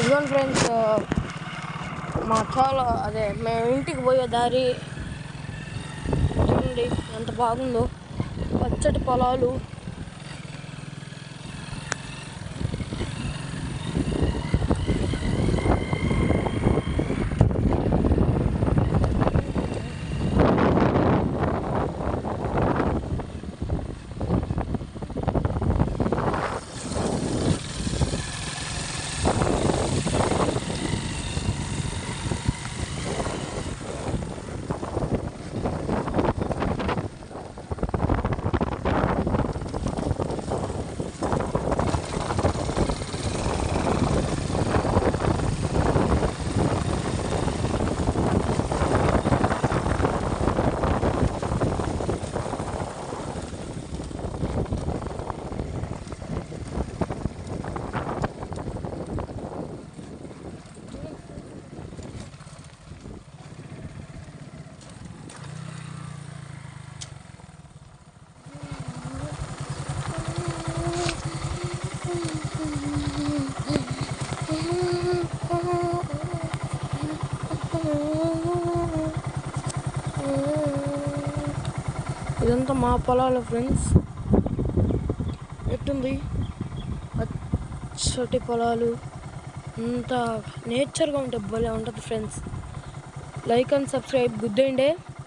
ఇదిగోండి ఫ్రెండ్స్, మా చాలా మేము ఇంటికి పోయే దారి చూడండి ఎంత బాగుందో, పచ్చటి పొలాలు. ఇదంతా మా పొలాలు ఫ్రెండ్స్. ఎట్టుంది పచ్చటి పొలాలు, అంతా నేచర్గా ఉంటే భలే ఉంటుంది ఫ్రెండ్స్. Like and subscribe గుద్దేయండి.